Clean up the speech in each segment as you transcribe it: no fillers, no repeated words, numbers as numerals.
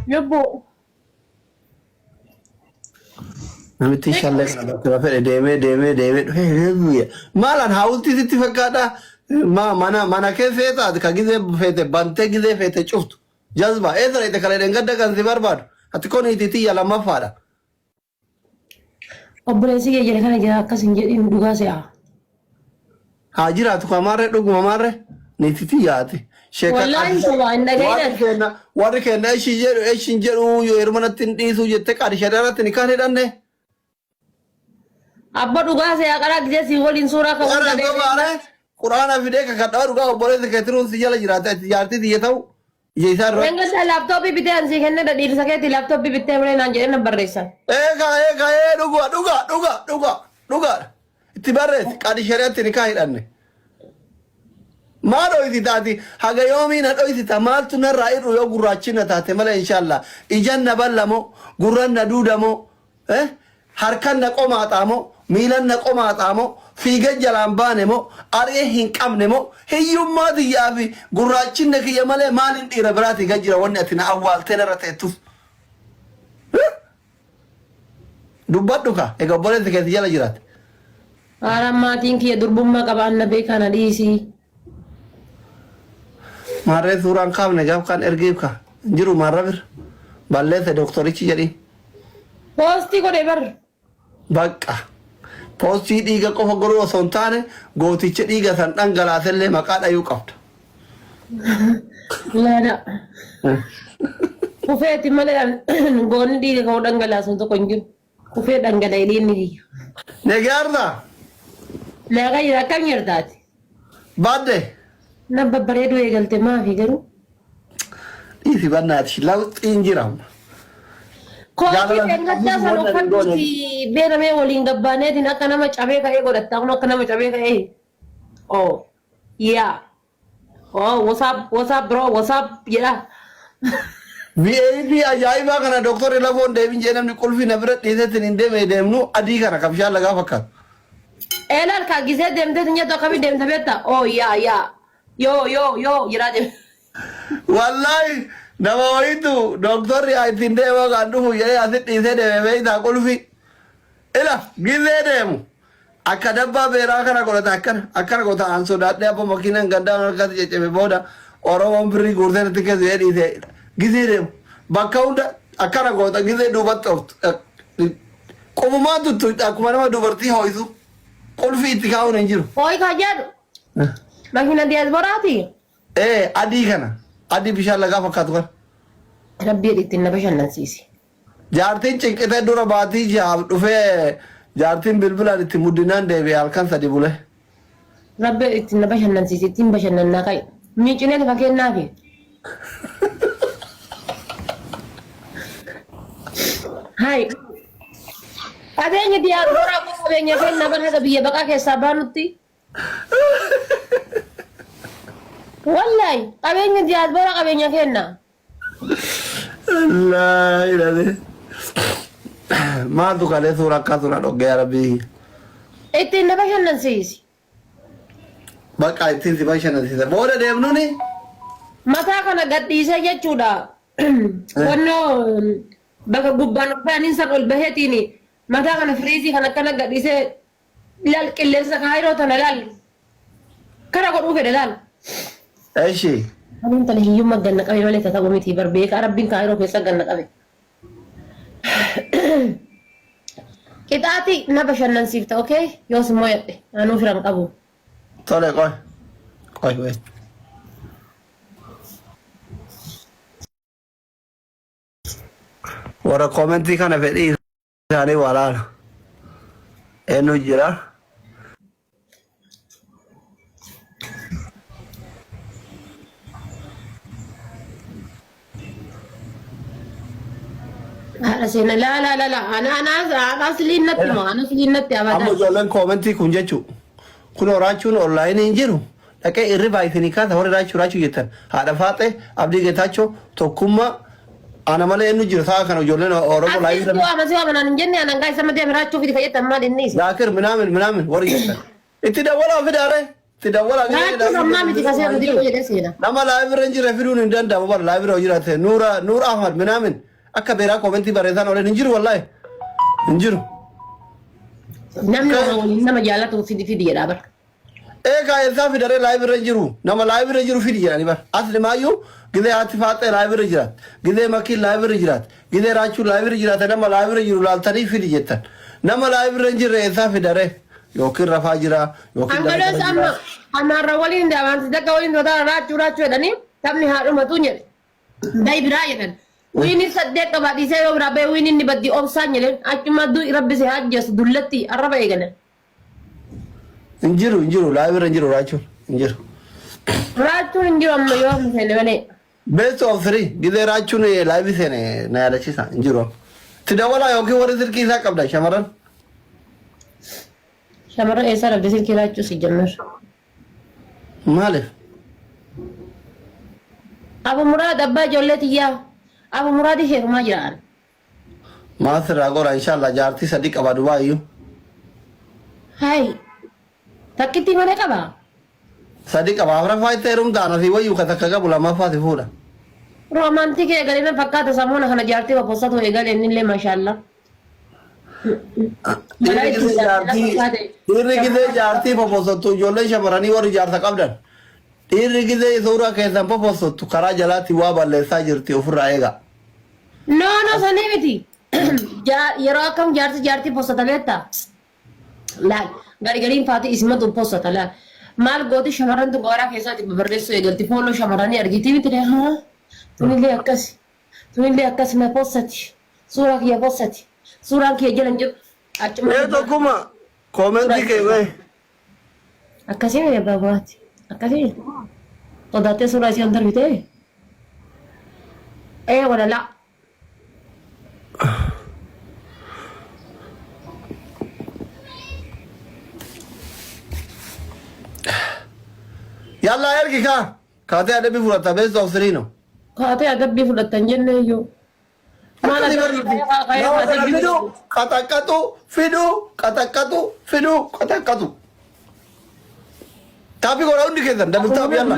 Yobbo. Namitti shallee kana bakka fedhe deemee maalaan haawultii sitti fakkaata mana kee feetaati ka gizee feete bantee gizee feete cuftu jazba eessa reete kalee dhengadda kan si barbaadu ati kun ititiyya lammaffaadha. Obboleessi kee jala kana jira akkas hin jedhin dhugaa se'a. Haa jiraatu kamaarree dhuguma maarree ni ititiyyaati. Wallaahi sobaa hin dhaga'ina. Warri kenna ishiin jedhu yoo hirmanatti hin dhiisuu jettee qaadishadhaa irratti ni kaan hidhanne. Abba dhugaa se'a qaraa gisee si waliin suuraa ka'uu danda'e. Quraana fidee kakadhaa dhugaa obboleessi kee tiruun si jala jiraata jaartii xiyya ta'u. Ijjeessaa irra. Wengasa laaptooppii bitee ansii kenne dhadhiirsa keetti laaptooppii bitee malee naan jedhee na barreessan. Dhugaa. Itti barreessi qaadishadhaatti ni kaan hidhanne. Maal ho'iti taati haga yoomii na dho'itita maaltu narraa irru yoo gurraachina taate malee inshallah ijaan na ballamoo gurran na duudamoo harkan na qomaaxaamoo miilan na qomaaxaamoo fiigan jalaan baane moo aree hin qabne moo hiyyummaa xiyyaa fi gurraachinna kiyya malee maalin dhiira biraati gajjira wanni ati na awwaaltee narra teettuuf. Dubbadhu ka egaa obboleessi keessa jala jiraate. Haaraan maatiin kiyya durbummaa qabaan na beekaa na dhiisii. Marree suuraan kaafne gaaf kan ergiif ka jiru marra bir balleesse doktorichi jedhi. Poostii godhe bar. Bakka poostii dhiiga qofa godhuu osoo hin taane gooticha dhiiga san dhangalaasellee maqaa dhayuu qabda. Laada. Kufeeti malee goonni dhiiga ka'uu dhangalaasan tokko hin jiru. Kufee dhangala'ee dhiinni kiyya. Negaardaa. Naga jira akkam jirtaati. Baadde. Nabba bareedu eegalte maafi garuu. Dhiisi bannaati lawxiin jiraama. Kooti engaddaa san uffatti beenamee waliin gabbaaneetiin akka nama cabee ka'ee godhatta kun akka nama cabee ka'ee. Oh yeah. Oh what's up bro what's up jedha. VIP ajaa'ibaa kana doktorri lafoon deebiin jee namni qulfii na bira dhiiseetiin hin deemee deemnu adii kana kabshaan lagaa fakkaatu. Eelal ka gisee deemteetiin jettu akkamii deemte beekta? Oh yeah. Yo jira dem. Wallahi nama wayitu doktorri ittiin deemaa kan dhufu jedhee asitti dhiisee deemee beektaa qulfi. Ila gisee deemu akka dabbaa beeraa kana godhata akkana godhata an sodaadhee abba makiinaan gandaan harkatti ceccebe booda Oromoon birrii guurtee itti keessee dhiisee gisee deemu bakka hunda akkana godhata gisee duubatti ooftu. Qubumaan tuttu akkuma nama dubartii hoo'isu qulfi itti kaa'uun hin jiru. Hoo'i kaa jedhu. Makina diyaasporaati? Adii kana. Adii bishaan lagaa fakkaatu kana. Rabbii ittiin na bashannansiisi. Jaartiin cinqitee dura baatii jaaf dhufee jaartiin bilbilaan itti muddinaan deebi'e halkan sadi bule. Rabbii ittiin na bashannansiisi ittiin bashannannaa qayi. Miicinee lafa kennaafi. Hai. Qabeenya diyaasporaa kun qabeenya kennaa bara biyya baqaa keessaa baanutti. Wallahi qabeenya diyaasporaa qabeenya kenna. La ilahe. Maaltu kalee suuraa akka suuraa dhoggee rabbii. Ittiin na bashannansiisi. Bakka ittiin si bashannansiisa. Booda deemnuuni. Mataa kana gadhiisee jechuudha. Wannoo bakka gubbaan uffaniin san ol baheetiin mataa kana firiizii kan akkana gadhiisee ilaal qilleensa kaayiroo tana ilaal. Kara godhuu fedhe ilaal. Eeshi. Aduun tana hiyyummaa ganna qabe malee ta'uu miti barbeeka rabbiin kaayiroo keessa ganna qabe. Qixaati na bashannansiifta okay yoos immoo yadhe anuu firan qabu. Tole qoy. Warra koomentii kana fedhii isaanii walaala. Eenyu jira? Ada sena la ana aslinnatti mo ana aslinnatti abada. Amma ijoolleen koomentii kun jechuun kun raachuun online hin jiru. Dhaqee irri baay'atanii kaasa warri raachuu jettan haadha faaxee abdii geetaachoo tokkummaa ana malee eenyu jira saa kana ijoolleen Oromoo laayi. Asii waa masii waa manaan hin jenne anan gaisa madee raachuu fidi fayyadamu maal inni. Zaakir minaamin warri jettan. Itti dawwalaa fidaare tidawwala Raachuu ammaa miti kasee nuti yoo jedhe seena. nama live range fiduun hin danda'amu bar live yoo jiraate Nuur Ahmad minaamin akka beeraa komentii barreessan oolan hin jiru wallahi hin jiru. Namni nama jaallatu fidi jedhaa bar. Egaa eessaa fidaree live range jiru nama live range jiru fidi jedhani bar asli maayyuu gidee haati faaxee live range jiraat gidee makiin live range jiraat gidee raachuu live range jiraate nama live range jiru laaltanii fidi jettan nama live range jirre eessaa fidaree yookiin rafaa jira yookiin Angaloos amma amaarra waliin daawansi dakka waliin toota raachuu jedhanii taphni haadhumatu jedhe. Dayi biraa jedhan. Wiini saddeet qaba dhiisee yoo biraa ba'e wiini inni baddi obsaan jedhan achuma rabbise hajjees dullatti arraba eegalan. Injiru live range jiru raachuun injiru. Raachuun injiru amma yoo seene malee. Best of 3 gidee raachuun live seene na yaadachiisa injiru. Tidawwala yookiin warri silkii isaa qabda shamarran. Shamarran eessaa dhabde silkii raachuu si jennar. Maaliif? Abu Muraad abbaa ijoollee xiyyaa. Abu Muraad heerumaa jiraan. Maasirraa goora inshallah jaartii sadii qaba Dubaayyuu. Hayi. Takkitti malee qabaa? Sadii qaba afuraffaa itti heerumtaan asii wayyuu ka takka qabu lammaffaa si fuudha. Roomaantikii eegalee fakkaata samuuna kana jaartii baphoosatu eegalee innillee maashaallah. Dhiirri gidee jaartii baphoosattu ijoollee shamarranii warri jaarsa qabdan. Dhiirri gidee suuraa keessan baphoosattu karaa jalaatti waa balleessaa jirti ofirraa eega. No sanii miti. Yeroo akkam jaartii poosata beektaa? Laal gargariin faati ismatu poosata laal. Maal gooti shamarran tu gooraa keessatti babarreessuu eegalti fooloo shamarranii argiti miti dee haa. Tunillee akkas na poosati. Suuraa kiyya poosati. Suuraan kiyya jalan jiru. Ee tokkuma koomentii kee bahe. Akkasii baabaati. Akkasii. Sodaatee suuraa isii darbitee. Walala. Yalla ergi kaa. Kaatee adabbii fudhatta best of 3 no. Kaatee adabbii fudhattan jenne iyyuu. Qaxaqqatu. Tapi kalau undi kesan, dah betul yalla.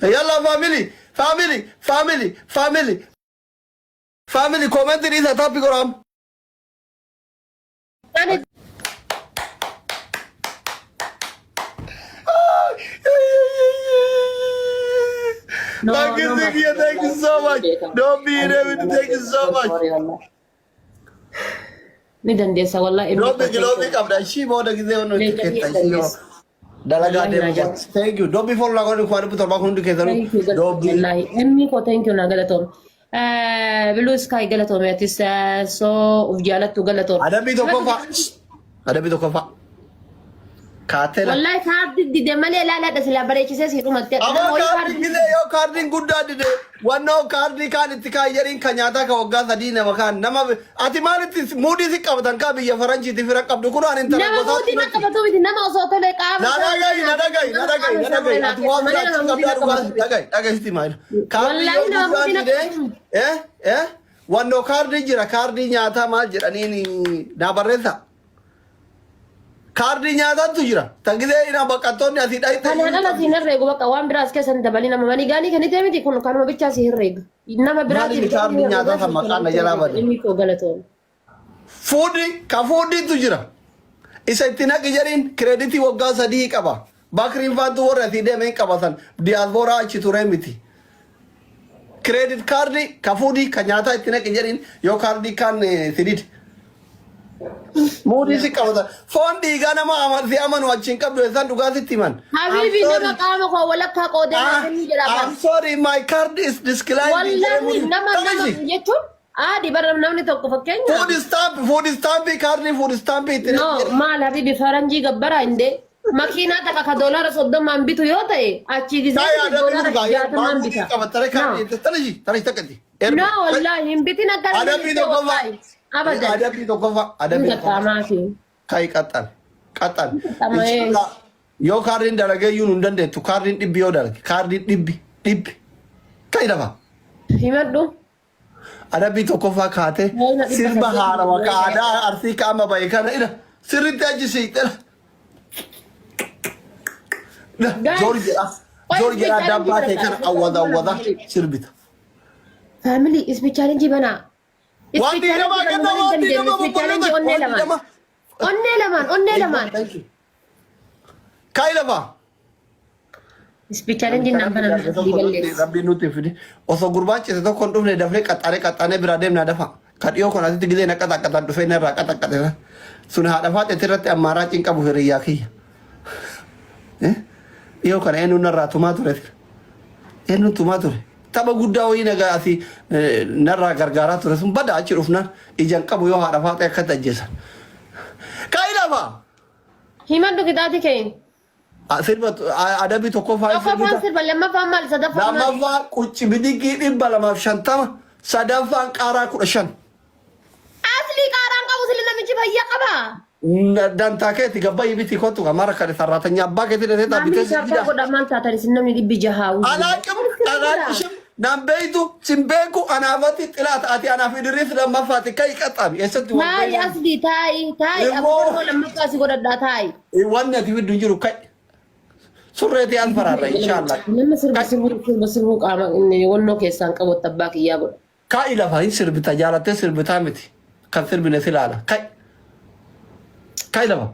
Yalla family. Comment ini saya tapi kalau Thank you so much. Don't be David, thank you so much. Ni dan desa wallahi. Lobi kabda shi mo da gize wono tiketa shi. Dalaga de thank you. Don't be follow lagon ko adu putar ba ko ndike zanu. Don't be wallahi. Emmi ko thank you na galatom. Blue sky galatom yatis so ufjalatu galatom. Ada bi to ko fa. Kaatela. Wallahi kaardi dide malee laala dasla bareechise si dhumatti. Kaardi dide yoo kaardiin guddaa dide wannoo kaardi kaan itti kaayyariin kan nyaataa ka waggaa sadii nama kaan nama ati maalitti muudii si qabatan kaa biyya faranjiiti fira qabdu kun waan intalli nama muudii na qabatu miti nama osoo tole qaama. Nadagayi ati waan biraatti qabdaa dhugaa dhagayi sitti maayila. Wallahi nama muudii na qabatu. Wannoo kaardi jira kaardi nyaataa maal jedhaniin naa barreessa. Kaardi nyaataatu jira. Tangidee ina baqattoonni asii dhaayite. Kana ala siin herreegu bakka waan biraas keessan dabali nama mani gaanii kan itee miti kun kanuma bichaa si herreegu. Nama biraati. Kaardi nyaataa kan maqaan na jalaa bade. Inni koo galatoon. Fuudhiitu jira. Isa itti naqi jedhiin kireeditii waggaa sadii qaba. Bakriin faantu warra asii deemee qabatan diyaaspooraa achi ture miti. Kireedit kaardi ka fuudhii ka nyaataa itti naqi jedhiin yoo kaardii kaan sidid. Moodi si qabata. Foon dhiigaa nama si amanu achiin qabdu isaan dhugaa sitti himan. Habibi nama qaama koo walakkaa qoodee nyaatanii jedhama. I'm sorry, my card is declined. Wallahi nama jechuun bara namni tokko fakkeenya. Food stamp kaardi food stamp itti. No maal habibi faranjii gabbara indee. Makiinaa takka ka doolaara 30 bitu yoo ta'e achi gizee doolaara 60 bita. Qabatare kaardi tanaji takkati. No wallahi hin bitin akkana. Adabbii tokkoffaa. Abadan. Adabbii tokkoffaa. Kai qaxxan. Yoo kaardiin dalagee iyyuu nu hin dandeettu kaardiin dhibbi yoo dalage kaardiin dhibbi. Kai dafa. Himadhu. Adabbii tokkoffaa kaatee sirba haarawa ka aadaa arsii qaama bahe kana ira sirriitti ajjisiidha. Joorjii addaan baatee kana awwada sirbita. Family ispi challenge bana. Wanti namaa kenna wanti nama Onne laman. Kai lafa. Ispi challenge nan bana digalle. Rabbi nuti fidi. Osoo gurbaachi tokko hin dhufne daflee qaxxaanee biraa deemnaa dafa. Kadhiyoo kana asitti gizee na qaxaqqataan dhufee narraa qaxaqqate. Sun haadha faaxeetti irratti ammaaraa cinqabu hiriyyaa kiyya. Dhiyoo kana eenyuun narraa tumaa ture. Eenyuun tumaa ture. Tapha guddaa wayii nagaa asii narraa gargaaraa ture sun bada achi dhufnaan ijaan qabu yoo haadha faaxee akkatti ajjeesan. Kai lafa. Himaddu kitaati kee. Sirba adabii tokko fa'aa sirba lammaffaan maal sadaffaan maal? Lammaffaan qucci bidigii 250 sadaffaan qaaraa 15. Asli qaaraan qabu sili namichi fayyaa qaba. Dantaa keetti gabbayyi biti kottu kamara kare sarratanya abbaa keetti dheeraa taabitee si jira. Godha maal taatan isin namni dhibbi jahaa. Alaaqim nambeeytu simbeeku anaafatti xilaata ati anaaf idiriis lammaffaati kai qaxxaami eessatti waan. Taayi asli taayi abbaa lammaffaa si godhadhaa taayi. Wanni ati fiddu jiru kai. Surreeti alfararra inshallah. Nama sirbu qaama wannoo keessaan qabu abbaa kiyyaa godha. Kai lafa hin sirbita jaalattee sirbitaa miti. Kan sirbine silaala. Kai lafa.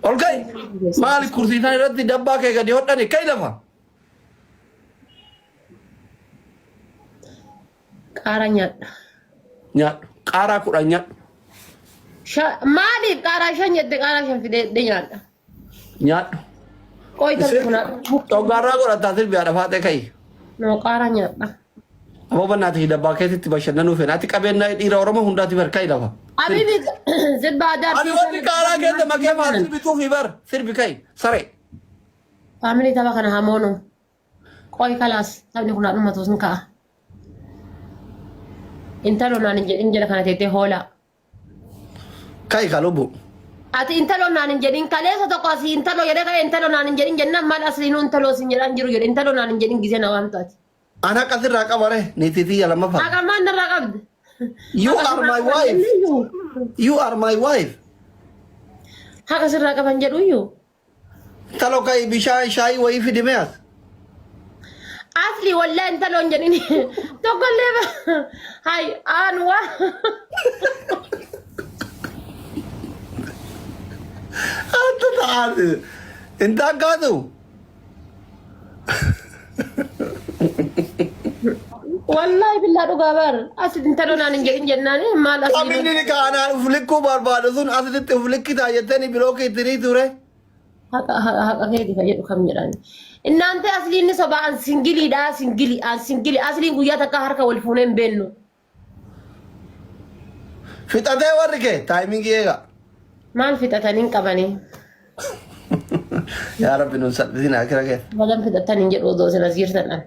Ol kai. Maali kursiisaa irratti dabbaa kee gadi hodhani kai lafa. Qaaraa nyaadha. Nyaadhu. Qaaraa 10 nyaadhu. Maaliif qaaraa 5 jette qaaraa 5 fidee nyaadha. Nyaadhu. Qoyta kuna. Toggaarraa godhataa sirbi haadha faaxee kai. No qaaraa nyaadha. Aboo bannaati dabbaa keetitti bashannanuu feena. Ati qabeenya dhiira Oromoo hundaati bar kai lafa. Abibi sirba aadaa. Ani wanti qaaraa keessa makee maal sirbituu fi bar sirbi kai sare. Family tapha kana hamoonu. Qoy kalaas taphni kun haadhuma toosin ka'a. Intalo naan jedhin jala kana teettee hoola. Kai kalubu. Ati intalo naan jedhin kaleessa tokko asii intalo jedhee ka'e intalo naan jedhin jennaan maal asliinuu intalo sin jedhan jiru jedhe intalo naan jedhin gisee na waan taati. Ana kasirraa qabare niitiitii lammaffaa. Haqamaan narraa qabdi. You are my wife. You are my wife. Haqa sirraa qaban jedhu iyyuu. Talo kai bishaan shaayii wayii fidime as. Asli wallee intalo hin jedhini. Tokkollee hay aanuwa. Anta taate. Intaa gaatu. Wallahi bilaa dhugaa bar. Asli intalo naan hin jedhin jennaani maal asli. Qabini kaanaan uflikkuu barbaadu sun asitti uflikkitaa jettanii bilookii ittirii ture. Haqa keeti jedhu kam jedhani. Innante asliin soba an singiliidha singili asliin guyyaa takka harka wal fuunee hin beennu. Fixatee warri kee taayimingii eega. Maal fixataniin qabanii? Yaa Rabbi nuun salphisinaa kira kee. Bagan fixataniin jedhu odoo sinas jirtan.